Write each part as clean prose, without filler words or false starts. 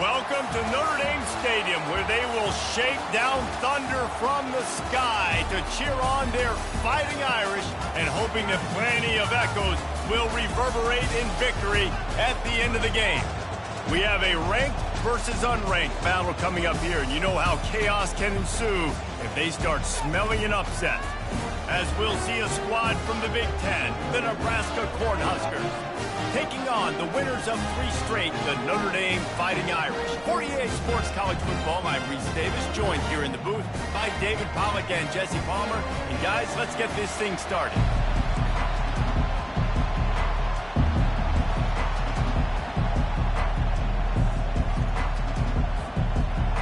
Welcome to Notre Dame Stadium, where they will shake down thunder from the sky to cheer on their Fighting Irish, and hoping that plenty of echoes will reverberate in victory at the end of the game. We have a ranked versus unranked battle coming up here, and you know how chaos can ensue if they start smelling an upset. As we'll see a squad from the Big Ten, the Nebraska Cornhuskers, taking on the winners of 3 straight, the Notre Dame Fighting Irish. For EA Sports College Football, I'm Reese Davis, joined here in the booth by David Pollack and Jesse Palmer. And guys, let's get this thing started.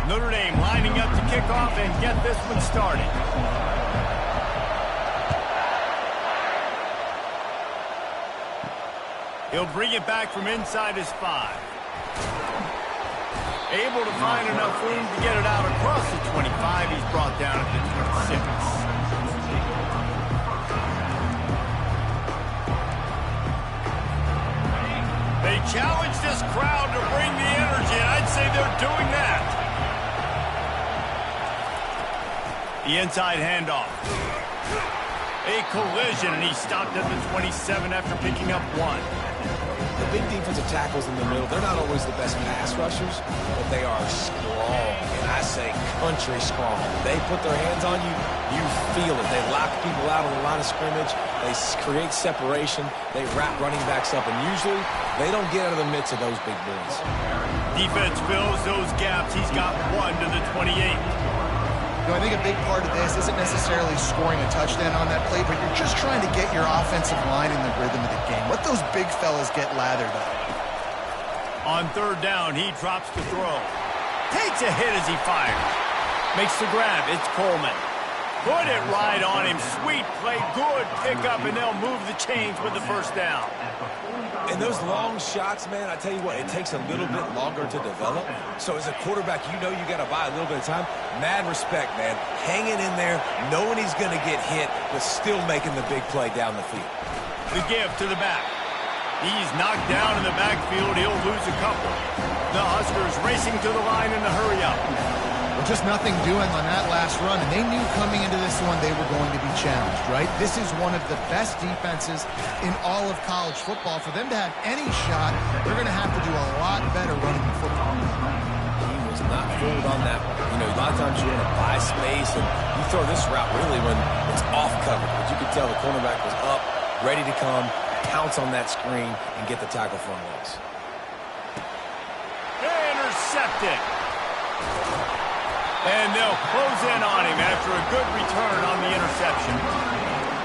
Notre Dame lining up to kick off and get this one started. He'll bring it back from inside his 5. Able to find enough room to get it out across the 25. He's brought down at the 26. They challenge this crowd to bring the energy, and I'd say they're doing that. The inside handoff. A collision, and he stopped at the 27 after picking up 1. The big defensive tackles in the middle, they're not always the best pass rushers, but they are strong, and I say country strong. They put their hands on you, you feel it. They lock people out on the line of scrimmage. They create separation. They wrap running backs up, and usually they don't get out of the midst of those big boys. Defense fills those gaps. He's got 1 to the 28. I think a big part of this isn't necessarily scoring a touchdown on that play, but you're just trying to get your offensive line in the rhythm of the game. Let those big fellas get lathered up. On 3rd down, he drops to throw. Takes a hit as he fires. Makes the grab. It's Coleman. Put it right on him. Sweet play. Good pickup, and they'll move the chains with the 1st down. And those long shots, man, I tell you what, it takes a little bit longer to develop. So as a quarterback, you know you got to buy a little bit of time. Mad respect, man. Hanging in there, knowing he's going to get hit, but still making the big play down the field. The give to the back. He's knocked down in the backfield. He'll lose a couple. The Huskers racing to the line in the hurry-up. Well, just nothing doing on that last run, and they knew coming into this one they were going to be challenged, right? This is one of the best defenses in all of college football. For them to have any shot, they're going to have to do a lot better running the football. He was not fooled on that one. You know, a lot of times you want to buy space, and you throw this route really when it's off coverage. But you can tell the cornerback was up, ready to come, pounce on that screen, and get the tackle for him. Intercepted. And they'll close in on him after a good return on the interception.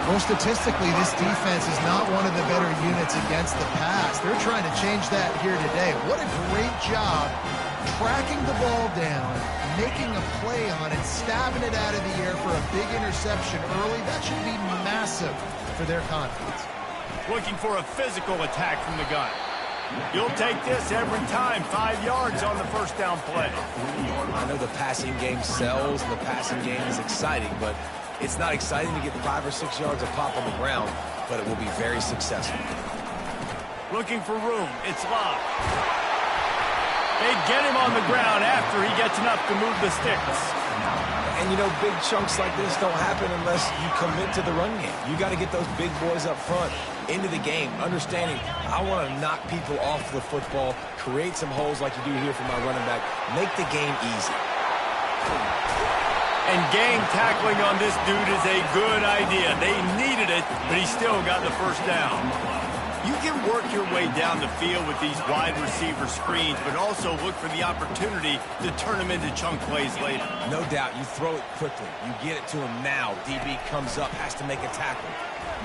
Well, statistically, this defense is not one of the better units against the pass. They're trying to change that here today. What a great job tracking the ball down, making a play on it, stabbing it out of the air for a big interception early. That should be massive for their confidence. Looking for a physical attack from the gun. You'll take this every time. 5 yards on the 1st down play. I know the passing game sells, and the passing game is exciting, but it's not exciting to get 5 or 6 yards of pop on the ground, but it will be very successful. Looking for room. It's Love. They get him on the ground after he gets enough to move the sticks. And, you know, big chunks like this don't happen unless you commit to the run game. You got to get those big boys up front into the game, understanding I want to knock people off the football, create some holes like you do here for my running back, make the game easy. And gang tackling on this dude is a good idea. They needed it, but he still got the 1st down. You can work your way down the field with these wide receiver screens, but also look for the opportunity to turn them into chunk plays later. No doubt, you throw it quickly. You get it to him now. DB comes up, has to make a tackle.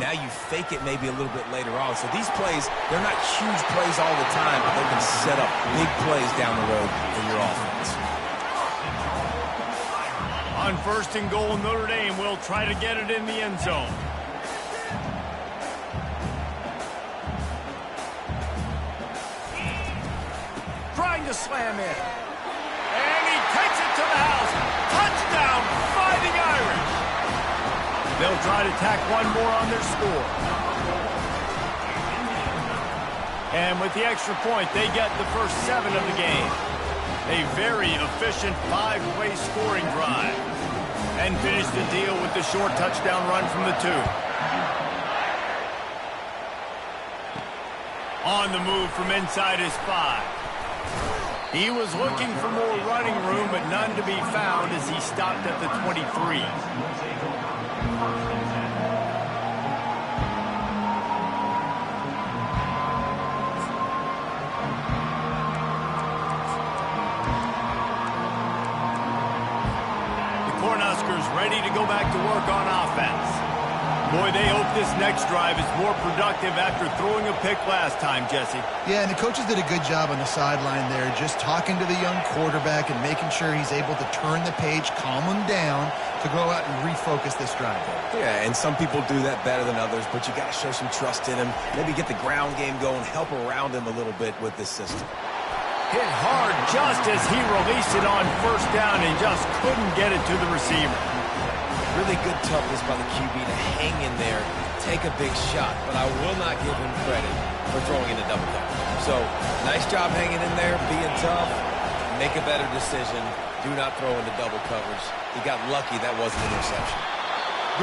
Now you fake it maybe a little bit later on. So these plays, they're not huge plays all the time, but they can set up big plays down the road for your offense. On 1st and goal, Notre Dame will try to get it in the end zone. Trying to slam in. And he takes it to the house. Touchdown, Fighting Irish. They'll try to tack one more on their score. And with the extra point, they get the first 7 of the game. A very efficient 5-play scoring drive. And finish the deal with the short touchdown run from the 2. On the move from inside his 5. He was looking for more running room, but none to be found as he stopped at the 23. Ready to go back to work on offense. Boy, they hope this next drive is more productive after throwing a pick last time, Jesse. Yeah, and the coaches did a good job on the sideline there, just talking to the young quarterback and making sure he's able to turn the page, calm him down to go out and refocus this drive. Yeah, and some people do that better than others, but you got to show some trust in him. Maybe get the ground game going, help around him a little bit with this system. Hit hard just as he released it on first down and just couldn't get it to the receiver. Really good toughness by the QB to hang in there, take a big shot, but I will not give him credit for throwing in a double coverage. So, nice job hanging in there, being tough, make a better decision, do not throw into double coverage. He got lucky that wasn't an interception.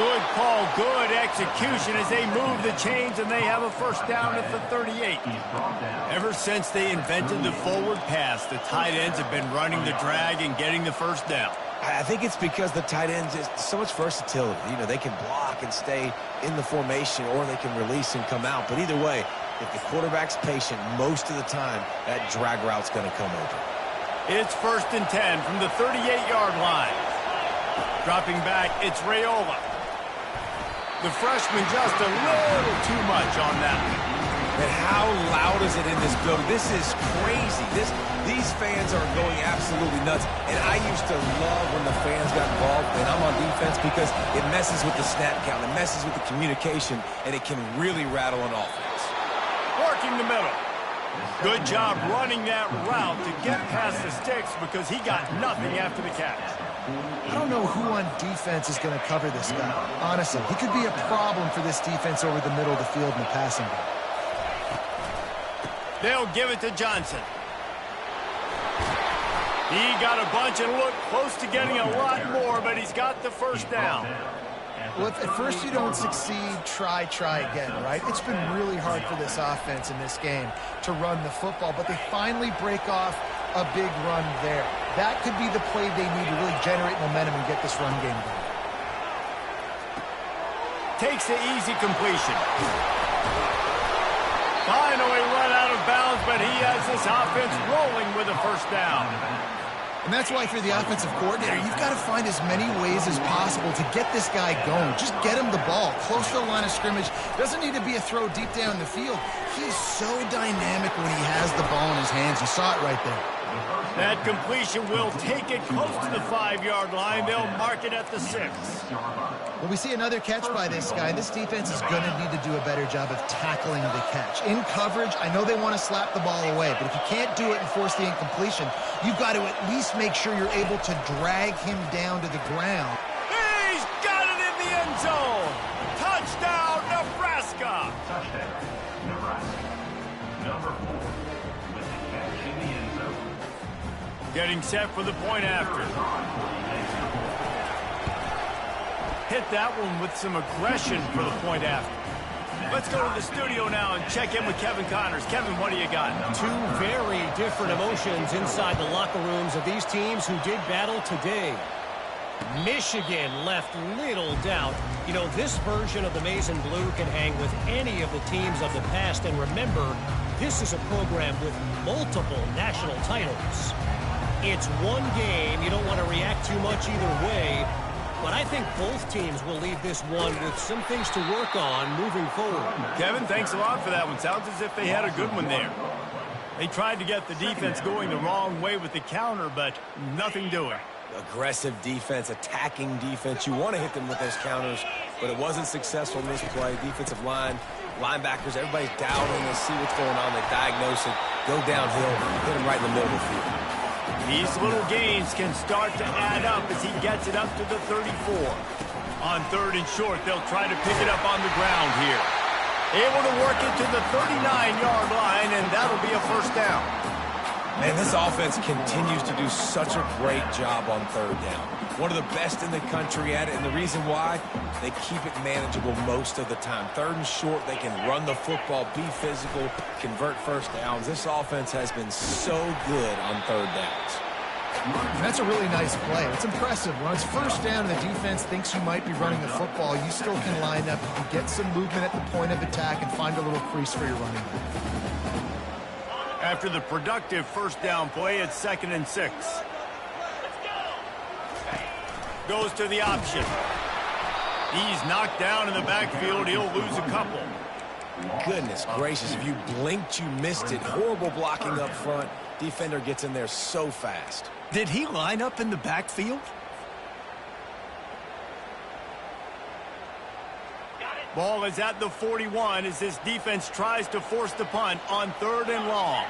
Good call, good execution as they move the chains and they have a first down at the 38. Ever since they invented the forward pass, the tight ends have been running the drag and getting the first down. I think it's because the tight ends is so much versatility. You know, they can block and stay in the formation, or they can release and come out. But either way, if the quarterback's patient, most of the time, that drag route's going to come open. It's 1st and 10 from the 38-yard line. Dropping back, it's Raiola. The freshman just a little too much on that one. And how loud is it in this building? This is crazy. These fans are going absolutely nuts. And I used to love when the fans got involved, and I'm on defense, because it messes with the snap count. It messes with the communication, and it can really rattle an offense. Working the middle. Good job running that route to get past the sticks because he got nothing after the catch. I don't know who on defense is going to cover this guy. Honestly, he could be a problem for this defense over the middle of the field in the passing game. They'll give it to Johnson. He got a bunch and looked close to getting a lot more, but he's got the first down. Well, if at first you don't succeed, try again, right? It's been really hard for this offense in this game to run the football, but they finally break off a big run there. That could be the play they need to really generate momentum and get this run game going. Takes the easy completion. Finally run out of bounds, but he has this offense rolling with a first down. And that's why, if you're the offensive coordinator, you've got to find as many ways as possible to get this guy going. Just get him the ball close to the line of scrimmage. Doesn't need to be a throw deep down the field. He's so dynamic when he has the ball in his hands. You saw it right there. That completion will take it close to the 5-yard line. They'll mark it at the 6. Well, we see another catch by this guy. This defense is going to need to do a better job of tackling the catch. In coverage, I know they want to slap the ball away, but if you can't do it and force the incompletion, you've got to at least make sure you're able to drag him down to the ground. He's got it in the end zone. Touchdown, Nebraska. Touchdown, Nebraska. Number 4 with the catch in the end zone. Getting set for the point after. Hit that one with some aggression for the point after. Let's go to the studio now and check in with Kevin Connors. Kevin, what do you got? Two very different emotions inside the locker rooms of these teams who did battle today. Michigan left little doubt. You know, this version of the maize and blue can hang with any of the teams of the past. And remember, this is a program with multiple national titles. It's one game. You don't want to react too much either way. But I think both teams will leave this one with some things to work on moving forward. Kevin, thanks a lot for that one. Sounds as if they had a good one there. They tried to get the defense going the wrong way with the counter, but nothing doing. Aggressive defense, attacking defense. You want to hit them with those counters, but it wasn't successful in this play. Defensive line, linebackers, everybody's dialed in. They see what's going on. They diagnose it, go downhill, hit them right in the middle of the field. These little gains can start to add up as he gets it up to the 34. On 3rd and short, they'll try to pick it up on the ground here. Able to work it to the 39-yard line, and that'll be a first down. Man, this offense continues to do such a great job on third down. One of the best in the country at it, and the reason why, they keep it manageable most of the time. Third and short, they can run the football, be physical, convert first downs. This offense has been so good on third downs. That's a really nice play. It's impressive. When it's first down and the defense thinks you might be running the football, you still can line up. You can get some movement at the point of attack and find a little crease for your running back. After the productive first down play, it's 2nd and 6. Goes to the option. He's knocked down in the backfield. He'll lose a couple. Goodness gracious, if you blinked, you missed it. Horrible blocking up front. Defender gets in there so fast. Did he line up in the backfield? Ball is at the 41 as this defense tries to force the punt on 3rd and long.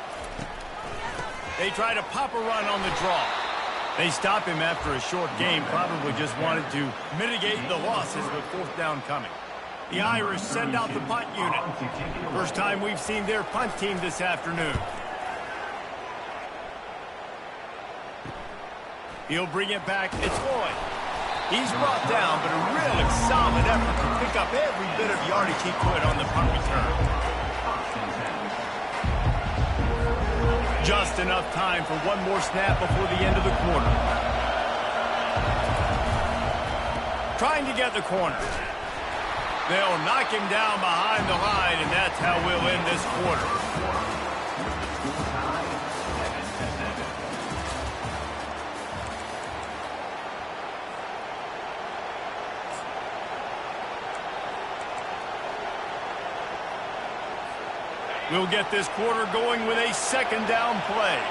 They try to pop a run on the draw. They stop him after a short game, probably just wanted to mitigate the losses with 4th down coming. The Irish send out the punt unit. First time we've seen their punt team this afternoon. He'll bring it back. It's Floyd. He's brought down, but a really solid effort to pick up every bit of yardage he could on the punt return. Just enough time for one more snap before the end of the quarter. Trying to get the corner. They'll knock him down behind the line, and that's how we'll end this quarter. We'll get this quarter going with a 2nd down play.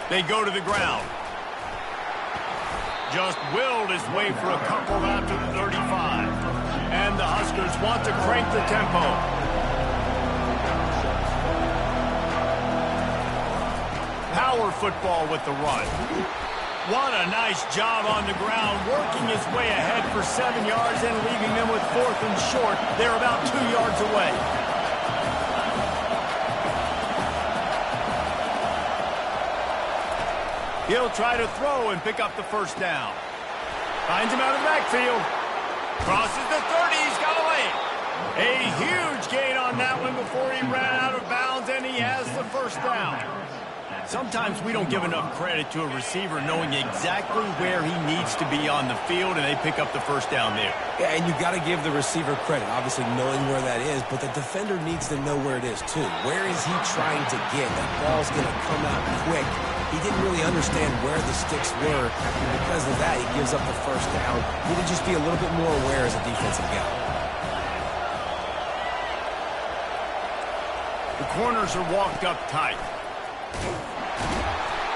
They go to the ground. Just willed his way for a couple out to the 35. And the Huskers want to crank the tempo. Power football with the run. What a nice job on the ground, working his way ahead for 7 yards and leaving them with 4th and short. They're about 2 yards away. He'll try to throw and pick up the first down. Finds him out of the backfield. Crosses the 30. He's got away. A huge gain on that one before he ran out of bounds, and he has the first down. Sometimes we don't give enough credit to a receiver knowing exactly where he needs to be on the field, and they pick up the first down there. Yeah, and you got to give the receiver credit, obviously knowing where that is, but the defender needs to know where it is too. Where is he trying to get? That ball's going to come out quick. He didn't really understand where the sticks were, and because of that, he gives up the first down. He need to just be a little bit more aware as a defensive guy. The corners are walked up tight.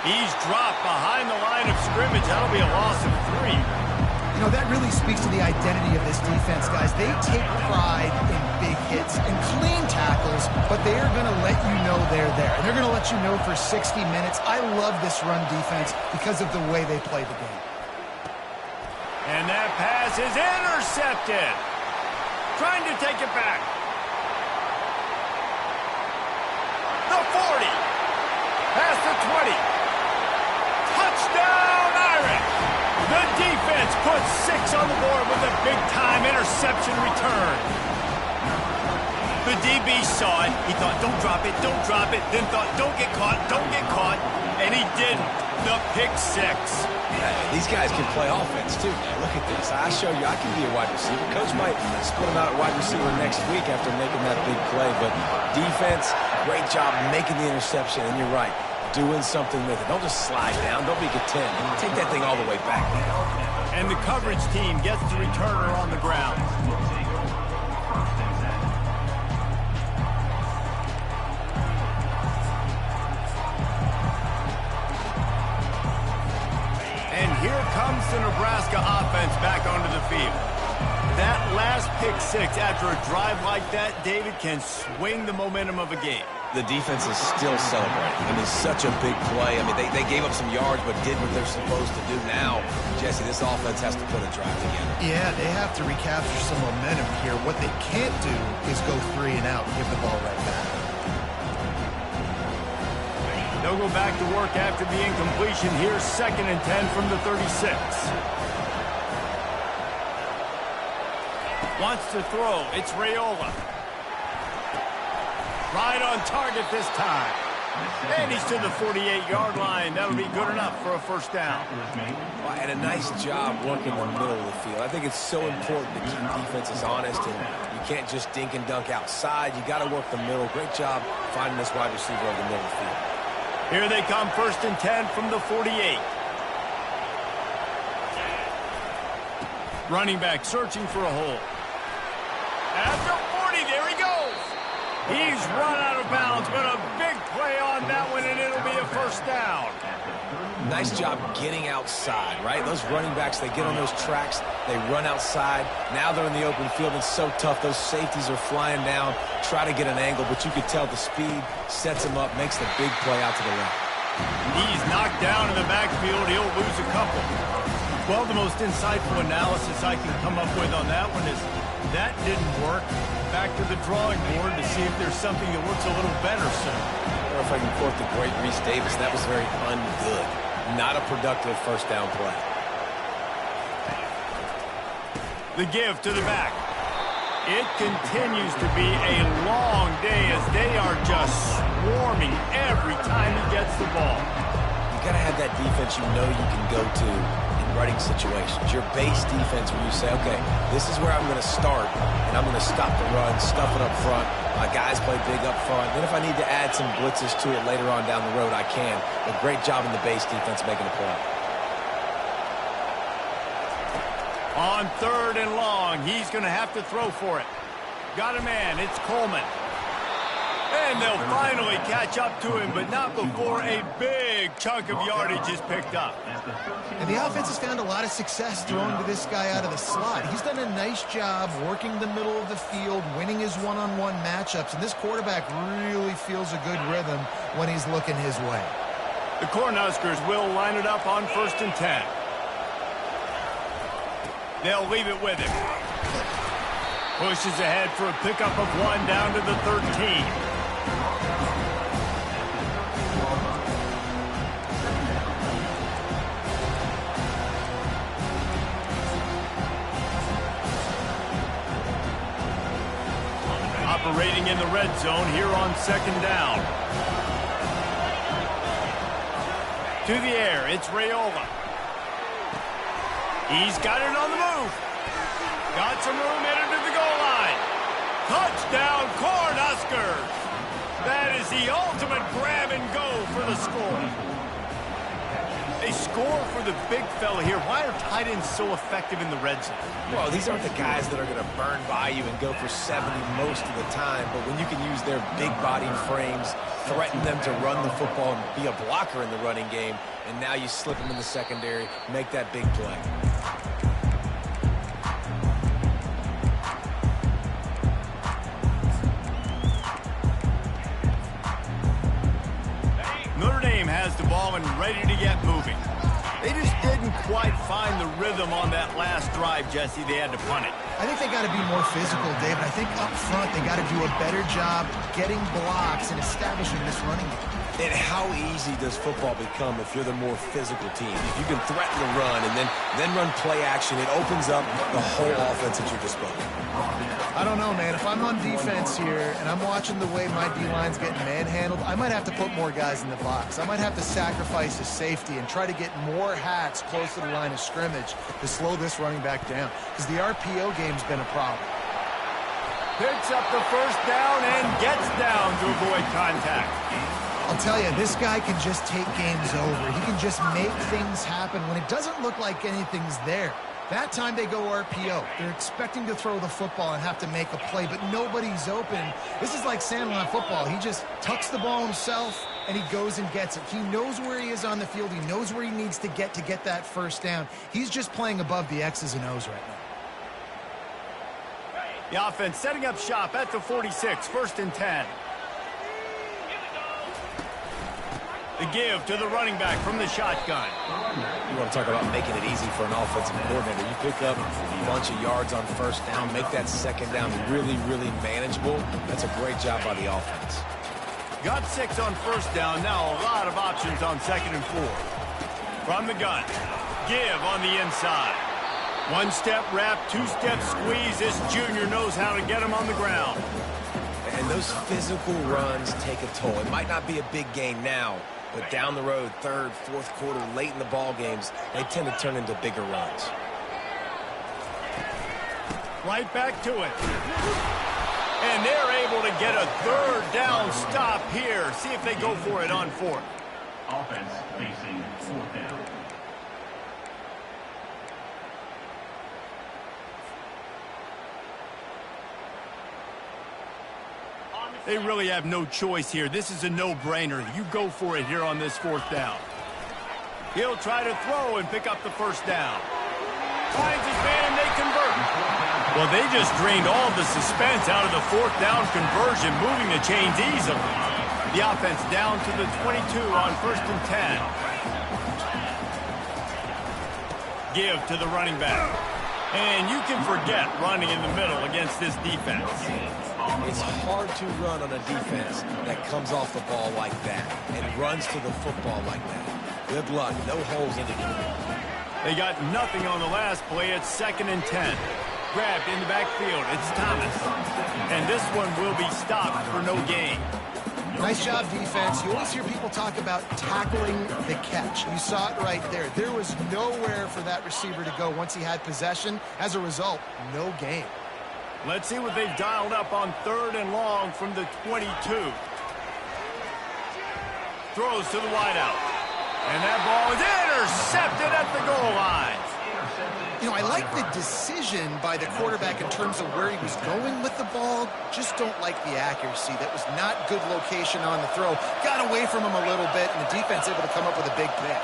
He's dropped behind the line of scrimmage. That'll be a loss of 3. You know, that really speaks to the identity of this defense, guys. They take pride in big hits and clean tackles, but they are going to let you know they're there. And they're going to let you know for 60 minutes. I love this run defense because of the way they play the game. And that pass is intercepted. Trying to take it back. The 40. Past the 20. Touchdown, Irish! The defense puts 6 on the board with a big-time interception return. The DB saw it. He thought, don't drop it, then thought, don't get caught, and he didn't. The pick 6. Yeah, these guys can play offense, too, man. Look at this. I show you I can be a wide receiver. Coach might split him out at wide receiver next week after making that big play, but defense, great job making the interception, and you're right. Doing something with it. Don't just slide down. Don't be content. Take that thing all the way back now. And the coverage team gets the returner on the ground. And here comes the Nebraska offense back onto the field. That last pick 6 after a drive like that, David, can swing the momentum of a game. The defense is still celebrating. I mean, such a big play. I mean, they gave up some yards but did what they're supposed to do. Now, Jesse, this offense has to put a drive together. Yeah, they have to recapture some momentum here. What they can't do is go 3 and out and give the ball right back. They'll go back to work after the incompletion. Here's 2nd and 10 from the 36. Wants to throw. It's Raiola. Right on target this time. And he's to the 48-yard line. That'll be good enough for a first down. And a nice job working the middle of the field. I think it's so important to keep defenses honest, and you can't just dink and dunk outside. You got to work the middle. Great job finding this wide receiver over the middle of the field. Here they come, 1st and 10 from the 48. Running back searching for a hole. At the 40, there he goes. He's run out of bounds, but a big play on that one, and it'll be a first down. Nice job getting outside, right? Those running backs, they get on those tracks, they run outside. Now they're in the open field. It's so tough. Those safeties are flying down, try to get an angle, but you can tell the speed sets him up, makes the big play out to the left. He's knocked down in the backfield. He'll lose a couple. Well, the most insightful analysis I can come up with on that one is that didn't work. Back to the drawing board to see if there's something that works a little better soon. Or if I can quote the great Reese Davis, that was very ungood. Not a productive first down play. The give to the back. It continues to be a long day as they are just swarming every time he gets the ball. You got to have that defense you know you can go to in running situations. Your base defense where you say, okay, this is where I'm going to start, and I'm going to stop the run, stuff it up front. My guys play big up front. Then if I need to add some blitzes to it later on down the road, I can. But great job in the base defense making a play. On 3rd and long, he's going to have to throw for it. Got a man. It's Coleman. And they'll finally catch up to him, but not before a big chunk of yardage is picked up. And the offense has found a lot of success throwing to this guy out of the slot. He's done a nice job working the middle of the field, winning his one-on-one matchups, and this quarterback really feels a good rhythm when he's looking his way. The Cornhuskers will line it up on 1st and 10. They'll leave it with him. Pushes ahead for a pickup of 1 down to the 13. Operating in the red zone here on 2nd down. To the air, it's Raiola. He's got it on the move. Got some room headed to the goal line. Touchdown, Cornhuskers. That is the ultimate grab and go for the score. They score for the big fella here. Why are tight ends so effective in the red zone? Well, these aren't the guys that are going to burn by you and go for 70 most of the time, but when you can use their big-bodied frames, threaten them to run the football and be a blocker in the running game, and now you slip them in the secondary, make that big play. Notre Dame has the ball and ready to get moving. They just didn't quite find the rhythm on that last drive, Jesse. They had to punt it. I think they got to be more physical, David. I think up front they got to do a better job getting blocks and establishing this running game. And how easy does football become if you're the more physical team? If you can threaten the run and then run play action, it opens up the whole offense at your disposal. I don't know, man. If I'm on defense here and I'm watching the way my D-line's getting manhandled, I might have to put more guys in the box. I might have to sacrifice a safety and try to get more hats close to the line of scrimmage to slow this running back down, because the RPO game's been a problem. Picks up the first down and gets down to avoid contact. I'll tell you, this guy can just take games over. He can just make things happen when it doesn't look like anything's there. That time they go RPO. They're expecting to throw the football and have to make a play, but nobody's open. This is like Sandlot football. He just tucks the ball himself, and he goes and gets it. He knows where he is on the field. He knows where he needs to get that first down. He's just playing above the X's and O's right now. The offense setting up shop at the 46, 1st and 10. The give to the running back from the shotgun. You want to talk about making it easy for an offensive coordinator. You pick up a bunch of yards on first down, make that second down really, really manageable. That's a great job by the offense. Got 6 on first down. Now a lot of options on 2nd and 4. From the gun. Give on the inside. 1-step wrap, 2-step squeeze. This junior knows how to get him on the ground. And those physical runs take a toll. It might not be a big gain now, but down the road, 3rd, 4th quarter, late in the ball games, they tend to turn into bigger runs. Right back to it. And they're able to get a 3rd down stop here. See if they go for it on 4th. Offense facing 4th down. They really have no choice here. This is a no-brainer. You go for it here on this 4th down. He'll try to throw and pick up the 1st down. Finds his man, they convert. Well, they just drained all the suspense out of the 4th down conversion, moving the chains easily. The offense down to the 22 on 1st and 10. Give to the running back. And you can forget running in the middle against this defense. It's hard to run on a defense that comes off the ball like that and runs to the football like that. Good luck. No holes in it. They got nothing on the last play. It's 2nd and 10. Grabbed in the backfield. It's Thomas. And this one will be stopped for no gain. Nice job, defense. You always hear people talk about tackling the catch. You saw it right there. There was nowhere for that receiver to go once he had possession. As a result, no gain. Let's see what they've dialed up on 3rd and long from the 22. Throws to the wideout. And that ball is intercepted at the goal line. You know, I like the decision by the quarterback in terms of where he was going with the ball. Just don't like the accuracy. That was not good location on the throw. Got away from him a little bit, and the defense able to come up with a big pick.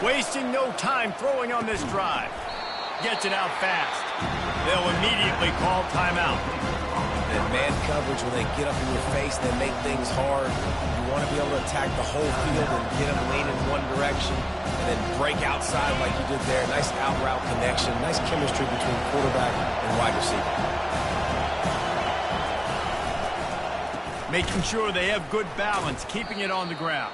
Wasting no time throwing on this drive. Gets it out fast. They'll immediately call timeout. And man coverage, when they get up in your face, they make things hard. You want to be able to attack the whole field and get them leaning in one direction and then break outside like you did there. Nice out route connection. Nice chemistry between quarterback and wide receiver. Making sure they have good balance, keeping it on the ground.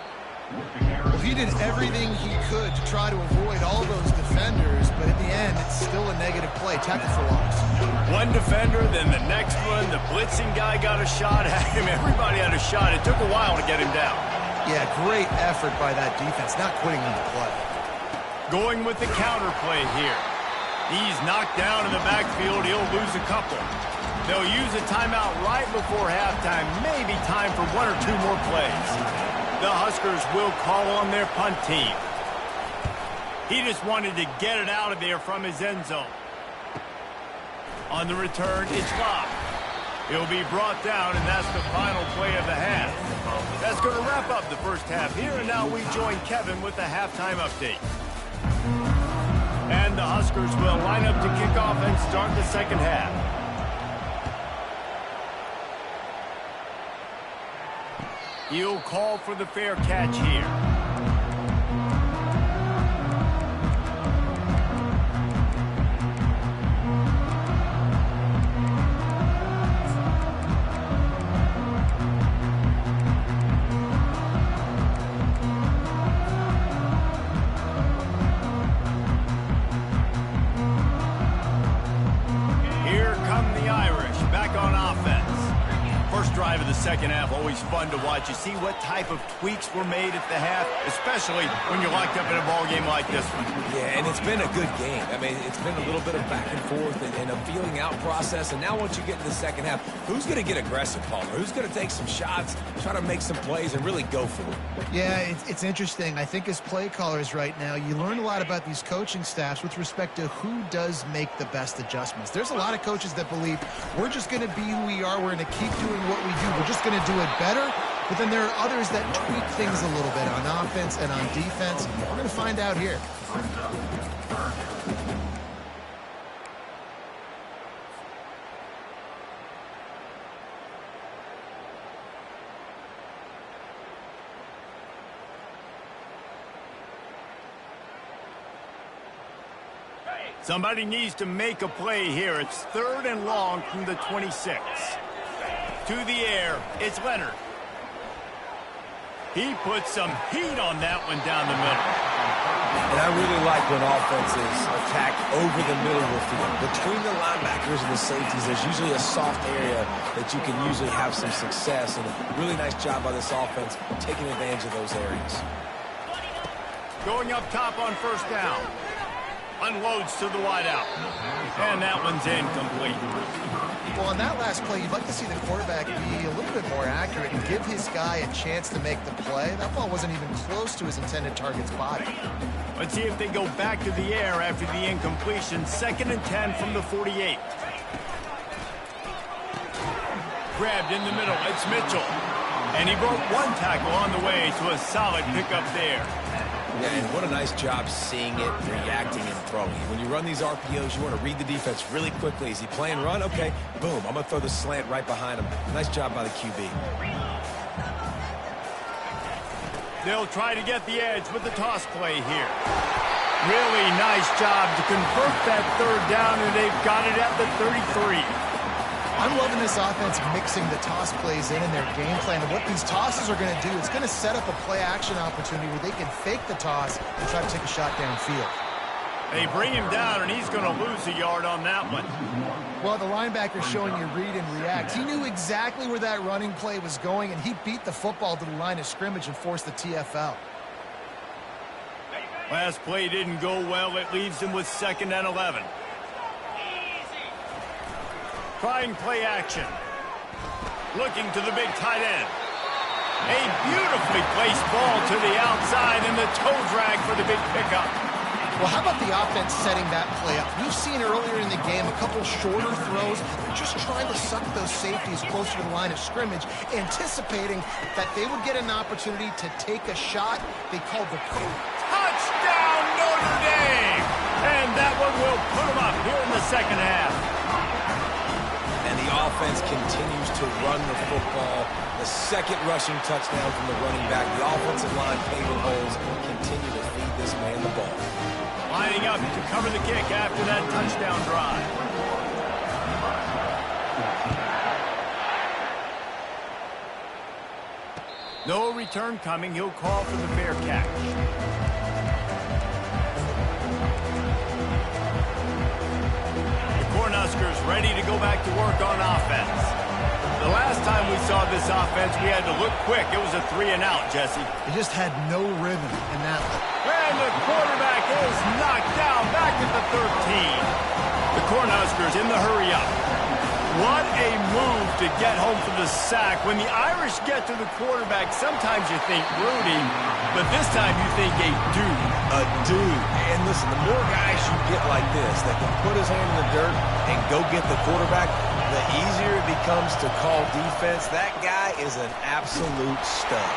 Well, he did everything he could to try to avoid all those defenders, but in the end, it's still a negative play. Tackle for loss. One defender, then the next one. The blitzing guy got a shot at him. Everybody had a shot. It took a while to get him down. Yeah, great effort by that defense, not quitting on the play. Going with the counter play here. He's knocked down in the backfield. He'll lose a couple. They'll use a timeout right before halftime. Maybe time for 1 or 2 more plays. The Huskers will call on their punt team. He just wanted to get it out of there from his end zone. On the return, it's locked. He'll be brought down, and that's the final play of the half. That's going to wrap up the first half here, and now we join Kevin with the halftime update. And the Huskers will line up to kick off and start the second half. He'll call for the fair catch here. Here come the Irish back on offense. First drive of the second half, always fun to watch. You see what type of tweaks were made at the half, especially when you're locked up in a ball game like this one. Yeah, and it's been a good game. I mean, it's been a little bit of back and forth and a feeling out process. And now once you get into the second half, who's going to get aggressive, Palmer? Who's going to take some shots, try to make some plays, and really go for it? Yeah, it's interesting. I think as play callers right now, you learn a lot about these coaching staffs with respect to who does make the best adjustments. There's a lot of coaches that believe we're just going to be who we are. We're going to keep doing what we do. We're just going to do it better. But then there are others that tweak things a little bit on offense and on defense. We're going to find out here. Somebody needs to make a play here. It's 3rd and long from the 26. To the air, it's Leonard. He puts some heat on that one down the middle. And I really like when offenses attack over the middle of the field. Between the linebackers and the safeties, there's usually a soft area that you can usually have some success. And a really nice job by this offense taking advantage of those areas. Going up top on 1st down. Unloads to the wideout. And that one's incomplete. Well, on that last play, you'd like to see the quarterback be a little bit more accurate and give his guy a chance to make the play. That ball wasn't even close to his intended target's body. Let's see if they go back to the air after the incompletion. 2nd and 10 from the 48. Grabbed in the middle. It's Mitchell. And he broke 1 tackle on the way to a solid pickup there. Yeah, and what a nice job seeing it, reacting, and throwing. When you run these RPOs, you want to read the defense really quickly. Is he playing run? Okay, boom. I'm going to throw the slant right behind him. Nice job by the QB. They'll try to get the edge with the toss play here. Really nice job to convert that 3rd down, and they've got it at the 33. I'm loving this offense mixing the toss plays in their game plan. And what these tosses are going to do, it's going to set up a play-action opportunity where they can fake the toss and try to take a shot downfield. They bring him down, and he's going to lose a yard on that one. Well, the linebacker's showing you read and react. He knew exactly where that running play was going, and he beat the football to the line of scrimmage and forced the TFL. Last play didn't go well. It leaves him with 2nd and 11. Trying play action. Looking to the big tight end. A beautifully placed ball to the outside and the toe drag for the big pickup. Well, how about the offense setting that play up? We've seen earlier in the game a couple shorter throws. They're just trying to suck those safeties closer to the line of scrimmage, anticipating that they would get an opportunity to take a shot. They called the code. Touchdown, Notre Dame! And that one will put them up here in the 2nd half. And the offense continues to run the football. The 2nd rushing touchdown from the running back. The offensive line paving holes continue to feed this man the ball. Lining up to cover the kick after that touchdown drive. No return coming. He'll call for the fair catch. Cornhuskers ready to go back to work on offense. The last time we saw this offense, we had to look quick. It was a 3-and-out, Jesse. They just had no rhythm in that one. And the quarterback is knocked down back at the 13. The Cornhuskers in the hurry up. What a move to get home for the sack. When the Irish get to the quarterback, sometimes you think Rudy, but this time you think a dude. A dude. And listen, the more guys you get like this that can put his hand in the dirt and go get the quarterback, the easier it becomes to call defense. That guy is an absolute stud.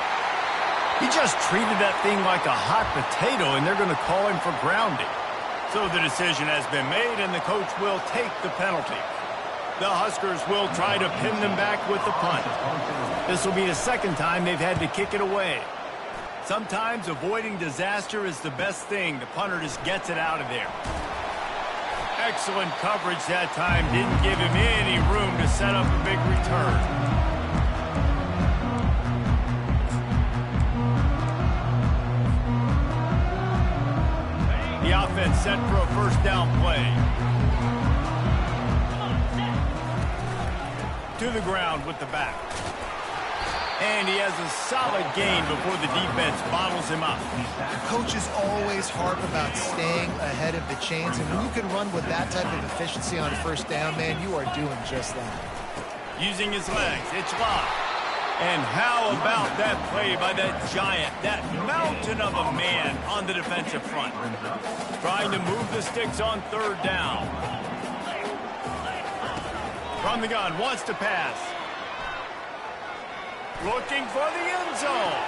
He just treated that thing like a hot potato, and they're going to call him for grounding. So the decision has been made, and the coach will take the penalty. The Huskers will try to pin them back with the punt. This will be the 2nd time they've had to kick it away. Sometimes avoiding disaster is the best thing. The punter just gets it out of there. Excellent coverage that time. Didn't give him any room to set up a big return. The offense set for a 1st down play. To the ground with the back. And he has a solid gain before the defense bottles him up. Coach is always harp about staying ahead of the chains, and when you can run with that type of efficiency on 1st down, man, you are doing just that. Using his legs, it's locked. And how about that play by that giant, that mountain of a man on the defensive front? Trying to move the sticks on 3rd down. From the gun, wants to pass. Looking for the end zone.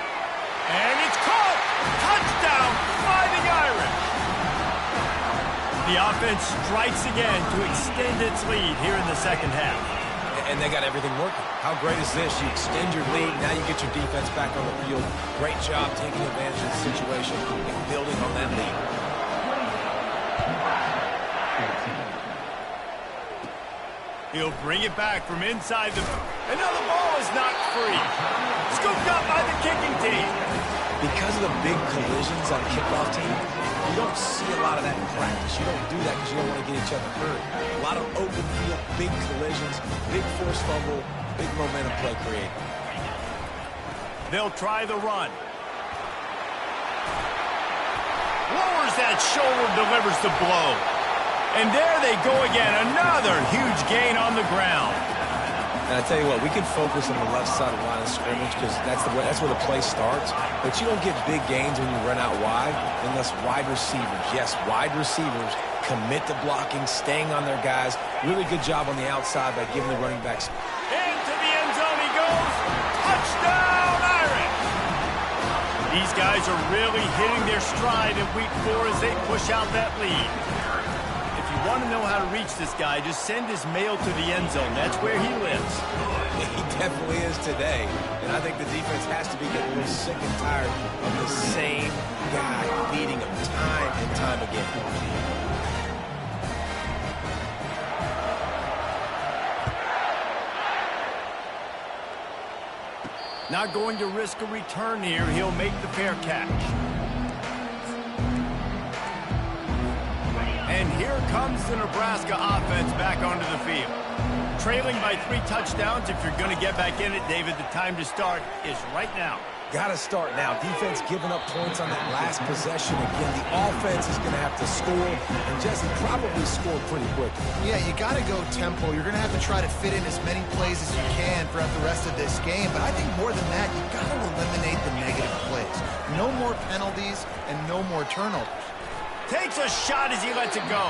And it's caught! Touchdown, Fighting Irish! The offense strikes again to extend its lead here in the 2nd half. And they got everything working. How great is this? You extend your lead, now you get your defense back on the field. Great job taking advantage of the situation and building on that lead. He'll bring it back from inside the... And now the ball is not free. Scooped up by the kicking team. Because of the big collisions on kickoff team, you don't see a lot of that in practice. You don't do that because you don't want to get each other hurt. A lot of open field, big collisions, big forced fumble, big momentum play created. They'll try the run. Lowers that shoulder, delivers the blow. And there they go again. Another huge gain on the ground. And I tell you what, we can focus on the left side of the line of scrimmage because that's where the play starts. But you don't get big gains when you run out wide unless wide receivers, yes, wide receivers, commit to blocking, staying on their guys. Really good job on the outside by giving the running backs. Into the end zone he goes. Touchdown, Irish! These guys are really hitting their stride in week 4 as they push out that lead. Want to know how to reach this guy, just send his mail to the end zone. That's where he lives. He definitely is today. And I think the defense has to be getting a little sick and tired of the same guy beating him time and time again. Not going to risk a return here. He'll make the fair catch. And here comes the Nebraska offense back onto the field. Trailing by 3 touchdowns. If you're going to get back in it, David, the time to start is right now. Got to start now. Defense giving up points on that last possession. Again, the offense is going to have to score, and Jesse probably scored pretty quick. Yeah, you got to go tempo. You're going to have to try to fit in as many plays as you can throughout the rest of this game. But I think more than that, you got to eliminate the negative plays. No more penalties and no more turnovers. Takes a shot as he lets it go.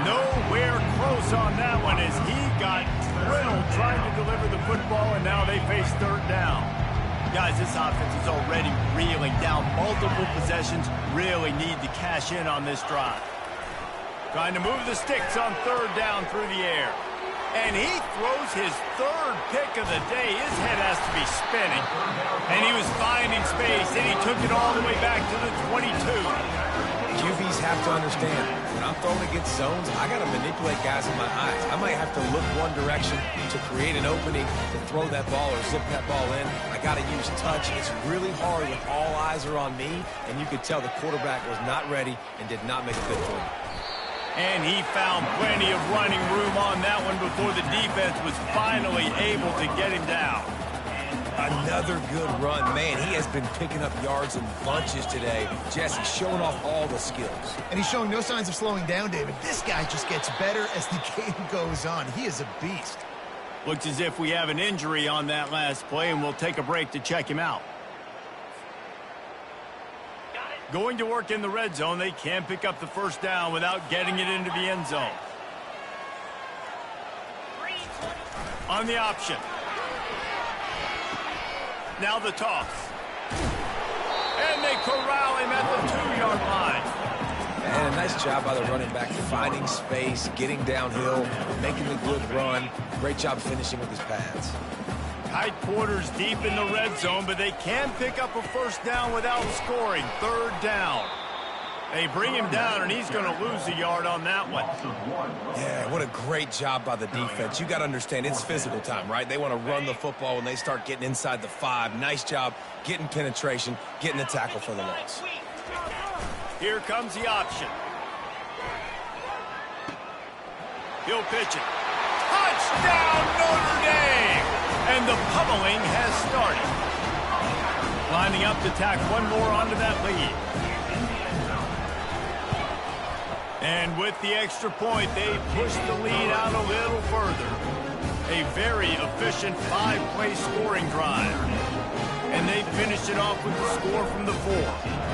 Nowhere close on that one as he got riddled trying to deliver the football, and now they face 3rd down. Guys, this offense is already reeling down multiple possessions. Really need to cash in on this drive. Trying to move the sticks on 3rd down through the air. And he throws his 3rd pick of the day. His head has to be spinning. And he was finding space, and he took it all the way back to the 22. QBs have to understand, when I'm throwing against zones, I got to manipulate guys in my eyes. I might have to look one direction to create an opening to throw that ball or zip that ball in. I got to use touch. It's really hard when all eyes are on me, and you could tell the quarterback was not ready and did not make a good throw. And he found plenty of running room on that one before the defense was finally able to get him down. Another good run. Man, he has been picking up yards in bunches today. Jesse showing off all the skills. And he's showing no signs of slowing down, David. This guy just gets better as the game goes on. He is a beast. Looks as if we have an injury on that last play, and we'll take a break to check him out. Going to work in the red zone. They can't pick up the 1st down without getting it into the end zone. On the option. Now the toss. And they corral him at the 2-yard line. And a nice job by the running back finding space, getting downhill, making the good run. Great job finishing with his pads. Tight quarters deep in the red zone, but they can pick up a 1st down without scoring. 3rd down. They bring him down, and he's going to lose a yard on that one. Yeah, what a great job by the defense. You got to understand, it's physical time, right? They want to run the football when they start getting inside the 5. Nice job getting penetration, getting the tackle for the loss. Here comes the option. He'll pitch it. Touchdown, Notre Dame! And the pummeling has started. Lining up to tack one more onto that lead. And with the extra point, they push the lead out a little further. A very efficient 5-play scoring drive. And they finished it off with the score from the 4.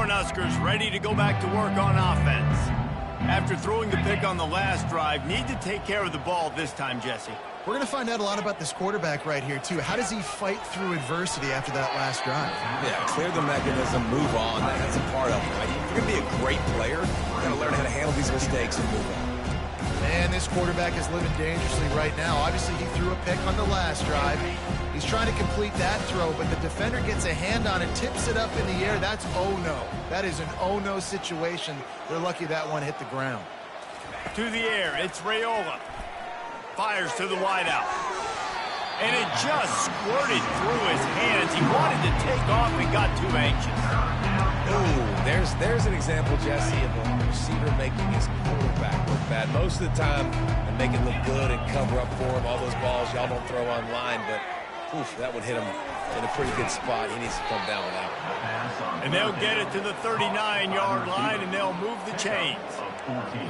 Cornhuskers ready to go back to work on offense. After throwing the pick on the last drive, need to take care of the ball this time, Jesse. We're going to find out a lot about this quarterback right here, too. How does he fight through adversity after that last drive? Yeah, clear the mechanism, move on. That's a part of it, right? If you're going to be a great player, you've got to learn how to handle these mistakes and move on. Man, this quarterback is living dangerously right now. Obviously, he threw a pick on the last drive. He's trying to complete that throw, but the defender gets a hand on it, tips it up in the air. That's oh-no. That is an oh-no situation. They're lucky that one hit the ground. To the air, it's Raiola. Fires to the wideout. And it just squirted through his hands. He wanted to take off and got too anxious. Ooh, there's an example, Jesse, of a receiver making his quarterback look bad. Most of the time, they make it look good and cover up for him. All those balls y'all don't throw online, but oof, that would hit him in a pretty good spot. He needs to come down with that one. And they'll get it to the 39-yard line, and they'll move the chains.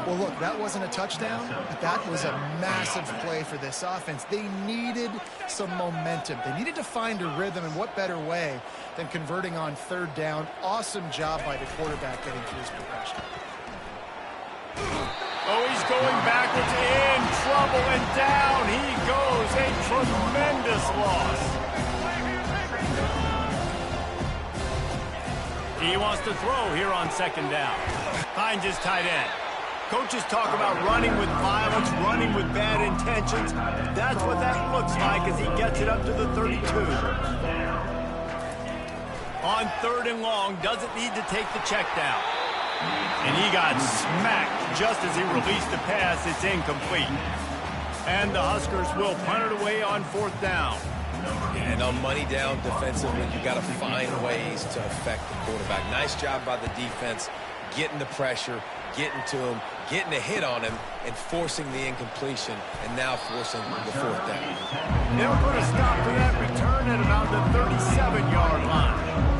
Well, look, that wasn't a touchdown, but that was a massive play for this offense. They needed some momentum. They needed to find a rhythm, and what better way than converting on third down. Awesome job by the quarterback getting through his progression. Oh, he's going backwards, in trouble, and down he goes. A tremendous loss. He wants to throw here on second down. Finds his tight end. Coaches talk about running with violence, running with bad intentions. That's what that looks like as he gets it up to the 32. On third and long, doesn't need to take the check down. And he got smacked just as he released the pass. It's incomplete. And the Huskers will punt it away on fourth down. And on money down defensively, you got to find ways to affect the quarterback. Nice job by the defense, getting the pressure, getting to him, getting a hit on him, and forcing the incompletion, and now forcing the fourth down. They'll put a stop to that return at about the 37-yard line.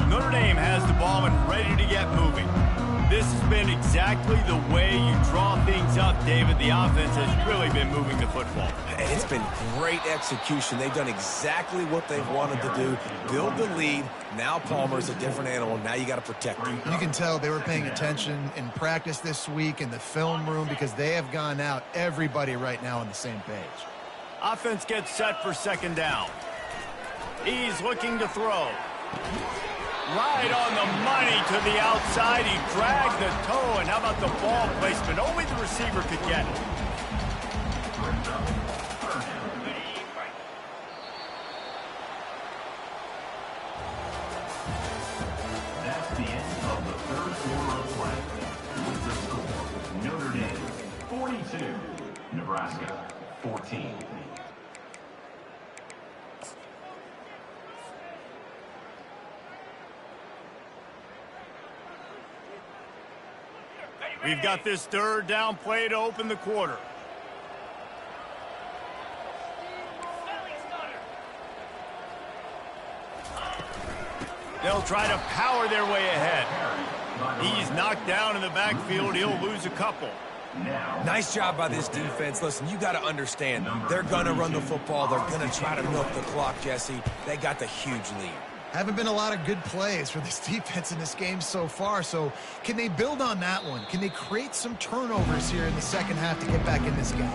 Notre Dame has the ball and ready to get moving. This has been exactly the way you draw things up, David. The offense has really been moving the football. It's been great execution. They've done exactly what they've wanted to do. Build the lead. Now Palmer's a different animal. Now you got to protect him. You can tell they were paying attention in practice this week in the film room because they have gone out, everybody right now on the same page. Offense gets set for second down. He's looking to throw. Right on the money to the outside. He dragged the toe, and how about the ball placement? Only the receiver could get it. That's the end of the third quarter of play. With the score, Notre Dame 42, Nebraska 14. We've got this third down play to open the quarter. They'll try to power their way ahead. He's knocked down in the backfield. He'll lose a couple. Nice job by this defense. Listen, you got to understand, they're going to run the football. They're going to try to milk the clock, Jesse. They got the huge lead. Haven't been a lot of good plays for this defense in this game so far, so can they build on that one? Can they create some turnovers here in the second half to get back in this game?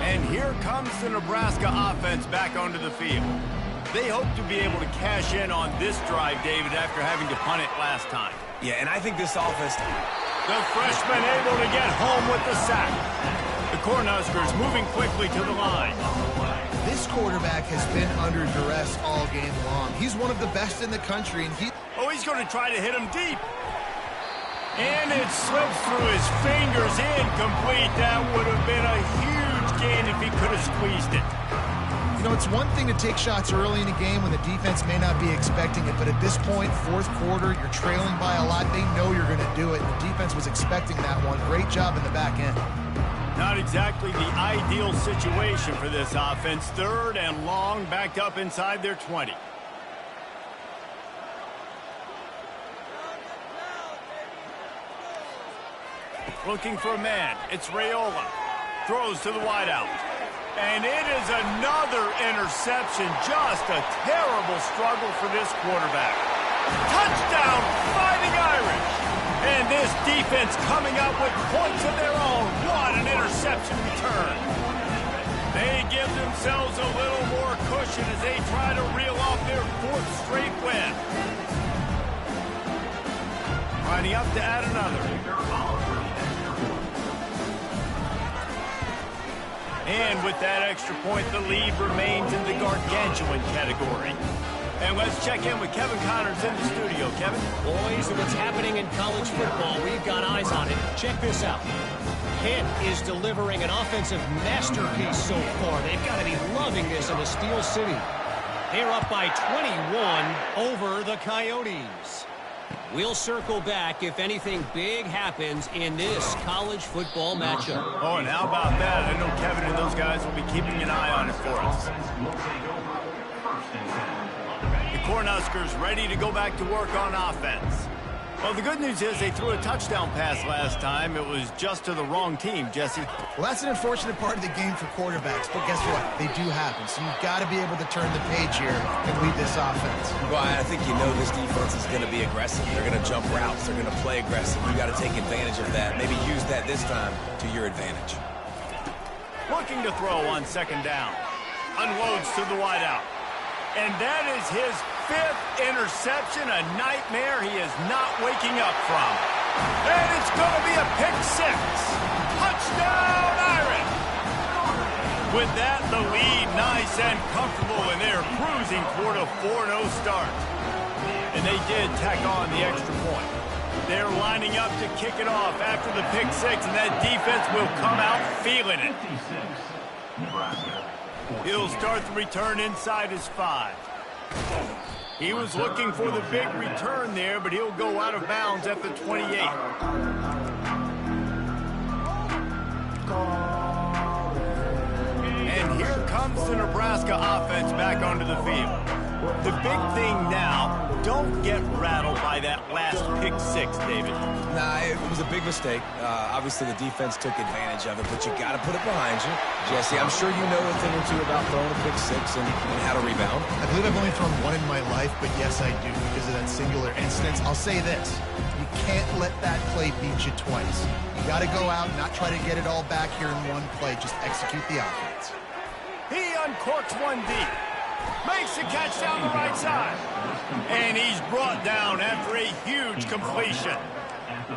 And here comes the Nebraska offense back onto the field. They hope to be able to cash in on this drive, David, after having to punt it last time. Yeah, and I think this offense... The freshman able to get home with the sack. The Cornhuskers moving quickly to the line. This quarterback has been under duress all game long. He's one of the best in the country, and he's going to try to hit him deep. And it slips through his fingers, incomplete. That would have been a huge gain if he could have squeezed it. You know, it's one thing to take shots early in a game when the defense may not be expecting it, but at this point, fourth quarter, you're trailing by a lot. They know you're going to do it. The defense was expecting that one. Great job in the back end. Not exactly the ideal situation for this offense. Third and long, backed up inside their 20. Looking for a man. It's Raiola. Throws to the wideout. And it is another interception. Just a terrible struggle for this quarterback. Touchdown, Fighting Irish. And this defense coming up with points of their own. What an interception return. They give themselves a little more cushion as they try to reel off their 4th straight win. Lining up to add another. And with that extra point, the lead remains in the gargantuan category. And let's check in with Kevin Connors in the studio. Kevin? Boys, what's happening in college football, we've got eyes on it. Check this out. Pitt is delivering an offensive masterpiece so far. They've got to be loving this in a Steel City. They're up by 21 over the Coyotes. We'll circle back if anything big happens in this college football matchup. Oh, and how about that? I know Kevin and those guys will be keeping an eye on it for us. The Cornhuskers ready to go back to work on offense. Well, the good news is they threw a touchdown pass last time. It was just to the wrong team, Jesse. Well, that's an unfortunate part of the game for quarterbacks, but guess what? They do happen. So you've got to be able to turn the page here and lead this offense. Well, I think you know this defense is going to be aggressive. They're going to jump routes. They're going to play aggressive. You got to take advantage of that. Maybe use that this time to your advantage. Looking to throw on 2nd down. Unloads to the wideout. And that is his 5th interception, a nightmare he is not waking up from. And it's going to be a pick 6. Touchdown, Irish! With that, the lead nice and comfortable, and they're cruising toward a 4-0 start. And they did tack on the extra point. They're lining up to kick it off after the pick 6, and that defense will come out feeling it. He'll start the return inside his 5. He was looking for the big return there, but he'll go out of bounds at the 28. And here comes the Nebraska offense back onto the field. The big thing now, don't get rattled by that last pick 6, David. Nah, it was a big mistake. Obviously, the defense took advantage of it, but you got to put it behind you. Jesse, I'm sure you know a thing or two about throwing a pick 6 and how to rebound. I believe I've only thrown one in my life, but yes, I do because of that singular instance. I'll say this. You can't let that play beat you twice. You got to go out and not try to get it all back here in one play. Just execute the offense. He uncorks one deep. Makes the catch down the right side. And he's brought down after a huge completion.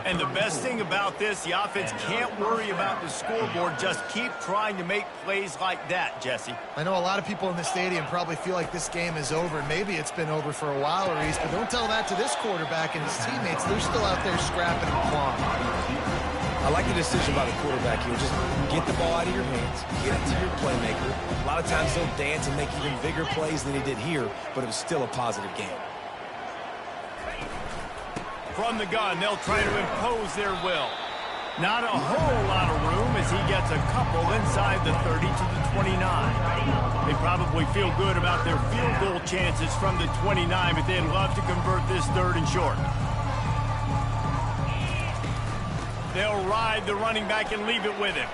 And the best thing about this, the offense can't worry about the scoreboard. Just keep trying to make plays like that, Jesse. I know a lot of people in the stadium probably feel like this game is over. Maybe it's been over for a while, Reese, but don't tell that to this quarterback and his teammates. They're still out there scrapping and clawing. I like the decision by the quarterback here. Just get the ball out of your hands, get it to your playmaker. A lot of times they'll dance and make even bigger plays than he did here, but it was still a positive game. From the gun, they'll try to impose their will. Not a whole lot of room as he gets a couple inside the 30 to the 29. They probably feel good about their field goal chances from the 29, but they'd love to convert this 3rd and short. They'll ride the running back and leave it with him.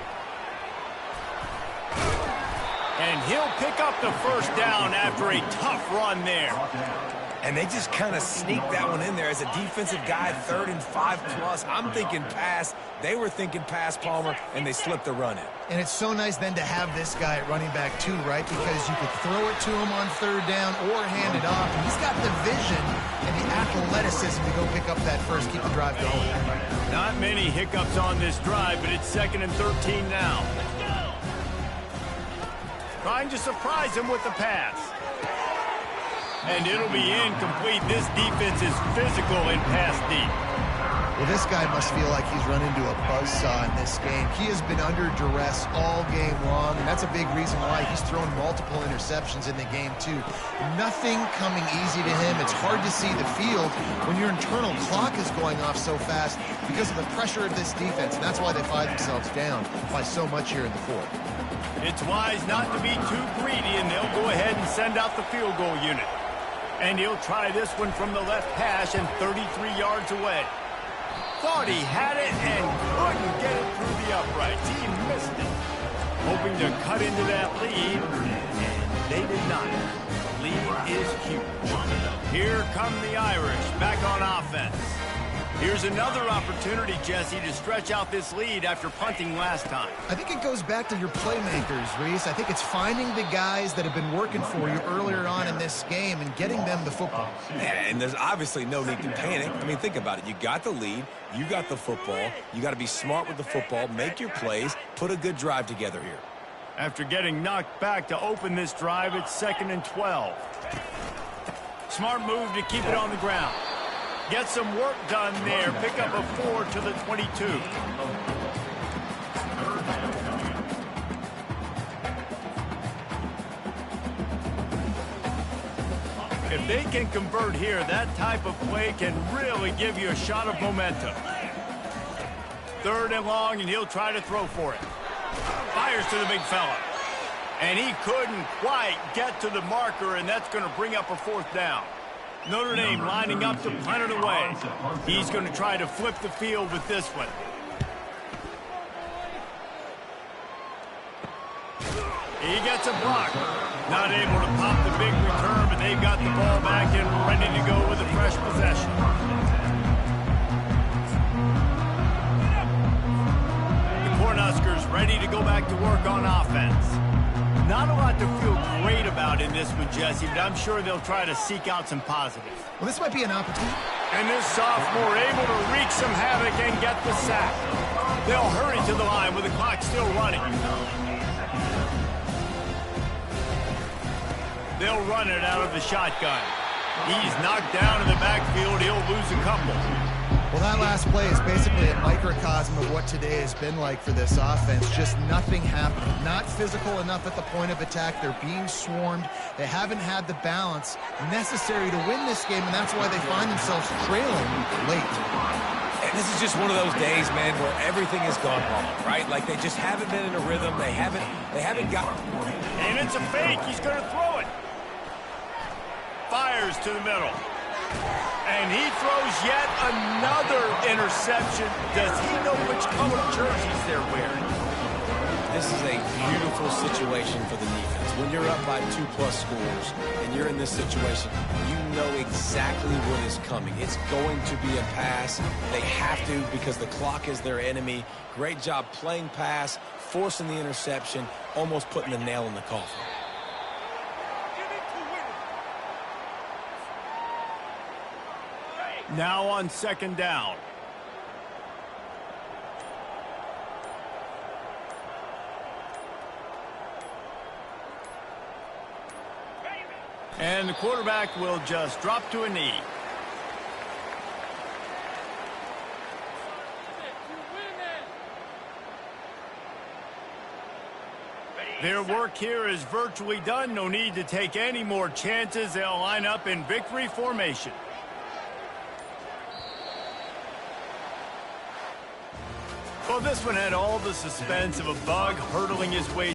And he'll pick up the 1st down after a tough run there. And they just kind of sneaked that one in there as a defensive guy, 3rd and 5+. I'm thinking pass. They were thinking pass, Palmer, and they slipped the run in. And it's so nice then to have this guy at running back too, right? Because you could throw it to him on 3rd down or hand it off. And he's got the vision and the athleticism to go pick up that first, keep the drive going. Not many hiccups on this drive, but it's 2nd and 13 now. Trying to surprise him with the pass. And it'll be incomplete. This defense is physical and pass deep. Well, this guy must feel like he's run into a buzzsaw in this game. He has been under duress all game long, and that's a big reason why he's thrown multiple interceptions in the game, too. Nothing coming easy to him. It's hard to see the field when your internal clock is going off so fast because of the pressure of this defense, and that's why they find themselves down by so much here in the 4th. It's wise not to be too greedy, and they'll go ahead and send out the field goal unit. And he'll try this one from the left hash and 33 yards away. Thought he had it and couldn't get it through the uprights. He missed it. Hoping to cut into that lead, and they did not. Lead is huge. Here come the Irish back on offense. Here's another opportunity, Jesse, to stretch out this lead after punting last time. I think it goes back to your playmakers, Reese. I think it's finding the guys that have been working for you earlier on in this game and getting them the football. Yeah, and there's obviously no need to panic. I mean, think about it. You got the lead. You got the football. You got to be smart with the football, make your plays, put a good drive together here. After getting knocked back to open this drive, it's 2nd and 12. Smart move to keep it on the ground. Get some work done there. Pick up a 4 to the 22. If they can convert here, that type of play can really give you a shot of momentum. 3rd and long, and he'll try to throw for it. Fires to the big fella. And he couldn't quite get to the marker, and that's going to bring up a 4th down. Notre Dame lining up to punt it away. He's going to try to flip the field with this one. He gets a block. Not able to pop the big return, but they've got the ball back and ready to go with a fresh possession. The Cornhuskers ready to go back to work on offense. Not a lot to feel great about in this one, Jesse, but I'm sure they'll try to seek out some positives. Well, this might be an opportunity. And this sophomore able to wreak some havoc and get the sack. They'll hurry to the line with the clock still running. They'll run it out of the shotgun. He's knocked down in the backfield. He'll lose a couple. Well, that last play is basically a microcosm of what today has been like for this offense. Just nothing happening. Not physical enough at the point of attack. They're being swarmed. They haven't had the balance necessary to win this game, and that's why they find themselves trailing late. And this is just one of those days, man, where everything has gone wrong, right? Like they just haven't been in a rhythm. They haven't got. And it's a fake. He's going to throw it. Fires to the middle. And he throws yet another interception. Does he know which color jerseys they're wearing? This is a beautiful situation for the defense. When you're up by 2+ scores and you're in this situation, you know exactly what is coming. It's going to be a pass. They have to because the clock is their enemy. Great job playing pass, forcing the interception, almost putting the nail in the coffin. Now on 2nd down. And the quarterback will just drop to a knee. Their work here is virtually done. No need to take any more chances. They'll line up in victory formation. Well, this one had all the suspense of a bug hurtling his way